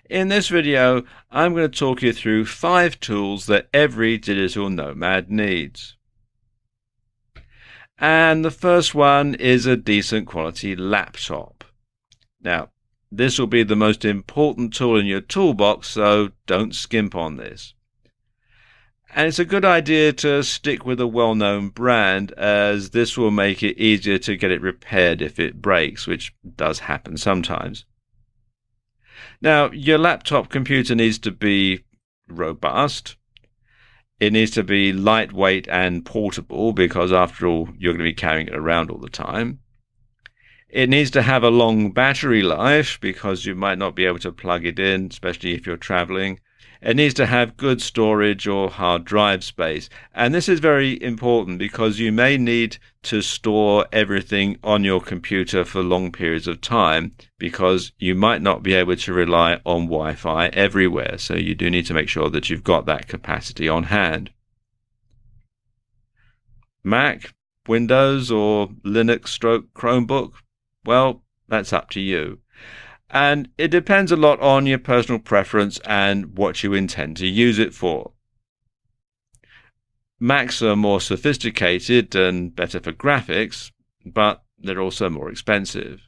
In this video, I'm going to talk you through 5 tools that every digital nomad needs. And the first one is a decent quality laptop. Now, this will be the most important tool in your toolbox, so don't skimp on this. And it's a good idea to stick with a well-known brand, as this will make it easier to get it repaired if it breaks, which does happen sometimes. Now, your laptop computer needs to be robust. It needs to be lightweight and portable because, after all, you're going to be carrying it around all the time. It needs to have a long battery life because you might not be able to plug it in, especially if you're traveling. It needs to have good storage or hard drive space. And this is very important because you may need to store everything on your computer for long periods of time because you might not be able to rely on Wi-Fi everywhere. So you do need to make sure that you've got that capacity on hand. Mac, Windows, or Linux/Chromebook? Well, that's up to you. And it depends a lot on your personal preference and what you intend to use it for. Macs are more sophisticated and better for graphics, but they're also more expensive.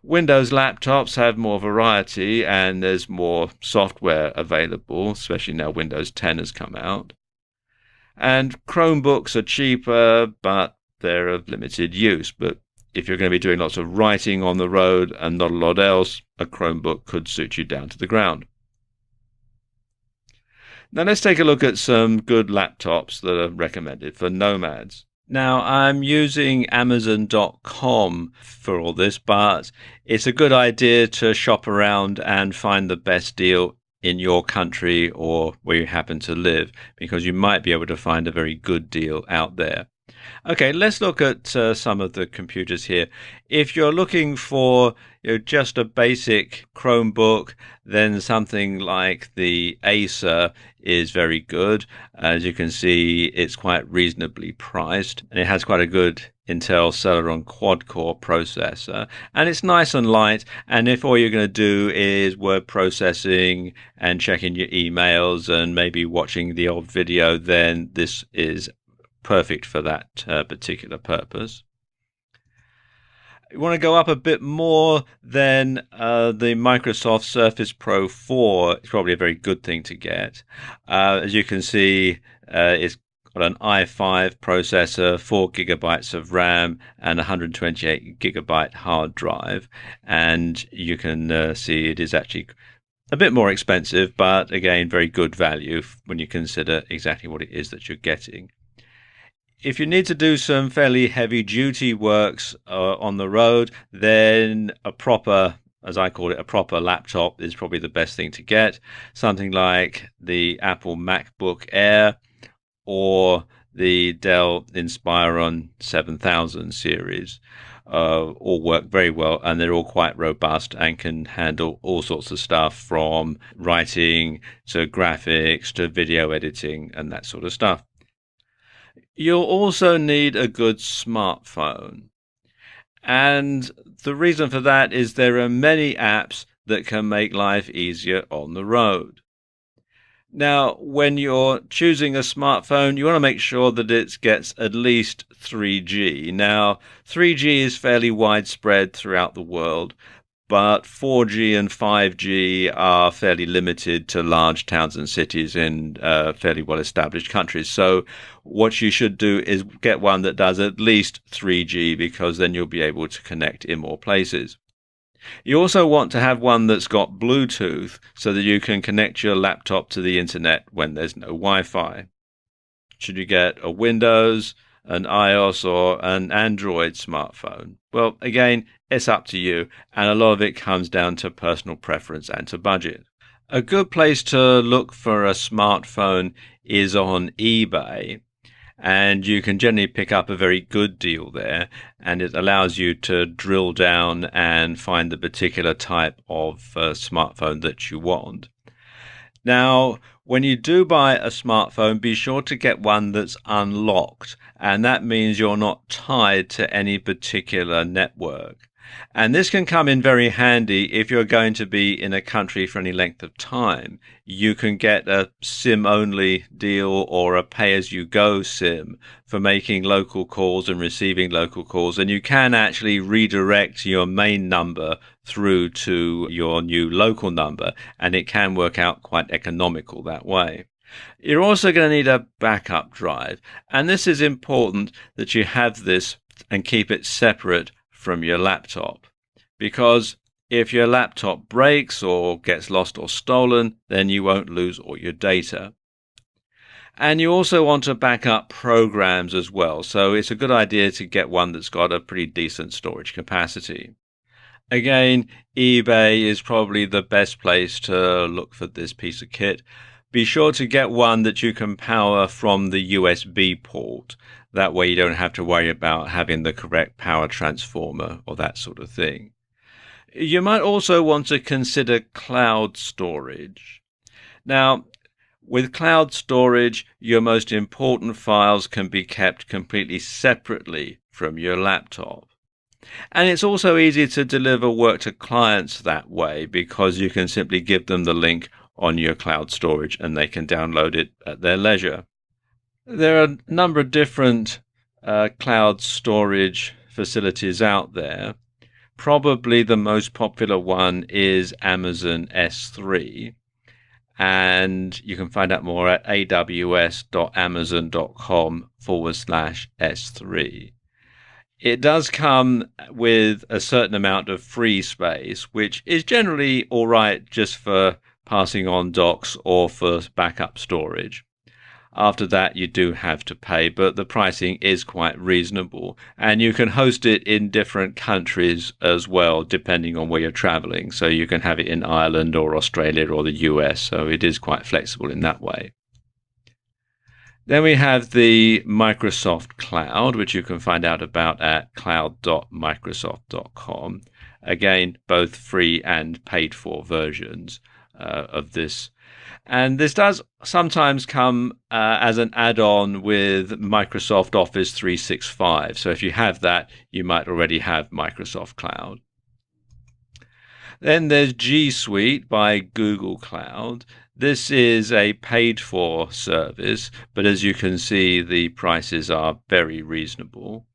Windows laptops have more variety and there's more software available, especially now Windows 10 has come out. And Chromebooks are cheaper, but they're of limited use. But if you're going to be doing lots of writing on the road and not a lot else, a Chromebook could suit you down to the ground. Now let's take a look at some good laptops that are recommended for nomads. Now I'm using Amazon.com for all this, but it's a good idea to shop around and find the best deal in your country or where you happen to live, because you might be able to find a very good deal out there. Okay, let's look at some of the computers here. If you're looking for just a basic Chromebook, then something like the Acer is very good. As you can see, it's quite reasonably priced, and it has quite a good Intel Celeron quad-core processor, and it's nice and light. And if all you're going to do is word processing and checking your emails and maybe watching the odd video, then this is perfect for that particular purpose. You want to go up a bit more, then the Microsoft Surface Pro 4 is probably a very good thing to get. As you can see, it's got an i5 processor, 4 gigabytes of RAM, and 128 gigabyte hard drive. And you can see it is actually a bit more expensive, but again, very good value when you consider exactly what it is that you're getting. If you need to do some fairly heavy-duty works on the road, then a proper, as I call it, a proper laptop is probably the best thing to get. Something like the Apple MacBook Air or the Dell Inspiron 7000 series. All work very well, and they're all quite robust and can handle all sorts of stuff, from writing to graphics to video editing and that sort of stuff. You'll also need a good smartphone. And the reason for that is there are many apps that can make life easier on the road. Now, when you're choosing a smartphone, you want to make sure that it gets at least 3G. Now, 3G is fairly widespread throughout the world, but 4G and 5G are fairly limited to large towns and cities in fairly well-established countries. So what you should do is get one that does at least 3G, because then you'll be able to connect in more places. You also want to have one that's got Bluetooth so that you can connect your laptop to the internet when there's no Wi-Fi. Should you get a Windows, an iOS, or an Android smartphone? Well, again, it's up to you, and a lot of it comes down to personal preference and to budget. A good place to look for a smartphone is on eBay, and you can generally pick up a very good deal there, and it allows you to drill down and find the particular type of smartphone that you want. Now, when you do buy a smartphone, be sure to get one that's unlocked, and that means you're not tied to any particular network. And this can come in very handy if you're going to be in a country for any length of time. You can get a SIM-only deal or a pay-as-you-go SIM for making local calls and receiving local calls. And you can actually redirect your main number through to your new local number, and it can work out quite economical that way. You're also going to need a backup drive, and this is important that you have this and keep it separate from your laptop, because if your laptop breaks or gets lost or stolen, then you won't lose all your data. And you also want to back up programs as well, so it's a good idea to get one that's got a pretty decent storage capacity. Again, eBay is probably the best place to look for this piece of kit. Be sure to get one that you can power from the USB port. That way you don't have to worry about having the correct power transformer or that sort of thing. You might also want to consider cloud storage. Now, with cloud storage, your most important files can be kept completely separately from your laptop. And it's also easy to deliver work to clients that way, because you can simply give them the link on your cloud storage and they can download it at their leisure. There are a number of different cloud storage facilities out there. Probably the most popular one is Amazon S3, and you can find out more at aws.amazon.com/S3. It does come with a certain amount of free space, which is generally all right just for passing on docs or for backup storage. After that, you do have to pay, but the pricing is quite reasonable, and you can host it in different countries as well, depending on where you're traveling. So you can have it in Ireland or Australia or the US, so it is quite flexible in that way. Then we have the Microsoft Cloud, which you can find out about at cloud.microsoft.com. Again, both free and paid for versions of this. And this does sometimes come as an add-on with Microsoft Office 365. So if you have that, you might already have Microsoft Cloud. Then there's G Suite by Google Cloud. This is a paid-for service, but as you can see, the prices are very reasonable.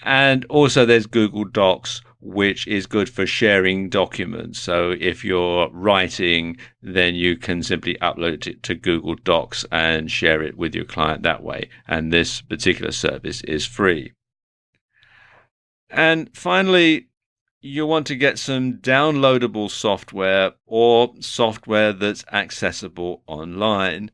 And also there's Google Docs, which is good for sharing documents. So if you're writing, then you can simply upload it to Google Docs and share it with your client that way. And this particular service is free. And finally, you want to get some downloadable software or software that's accessible online.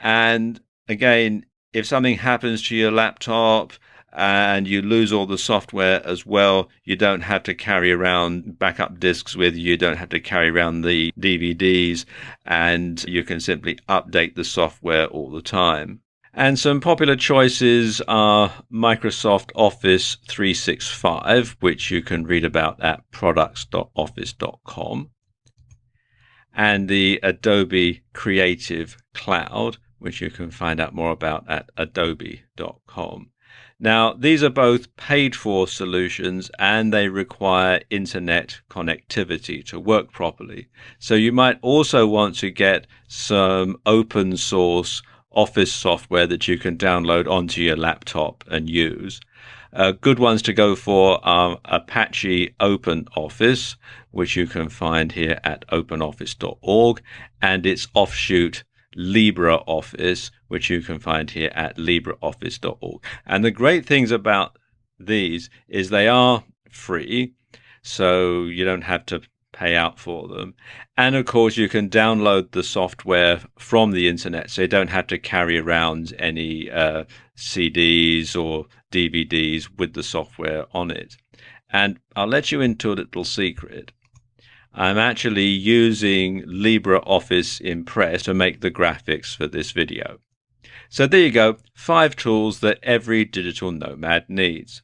And again, if something happens to your laptop and you lose all the software as well, you don't have to carry around backup disks with you, you don't have to carry around the DVDs, and you can simply update the software all the time. And some popular choices are Microsoft Office 365, which you can read about at products.office.com, and the Adobe Creative Cloud, which you can find out more about at adobe.com. Now, these are both paid-for solutions, and they require internet connectivity to work properly. So you might also want to get some open source Office software that you can download onto your laptop and use. Good ones to go for are Apache OpenOffice, which you can find here at openoffice.org, and its offshoot LibreOffice, which you can find here at libreoffice.org. And the great things about these is they are free, so you don't have to pay out for them. And of course, you can download the software from the internet, so you don't have to carry around any CDs or DVDs with the software on it. And I'll let you into a little secret. I'm actually using LibreOffice Impress to make the graphics for this video. So there you go, 5 tools that every digital nomad needs.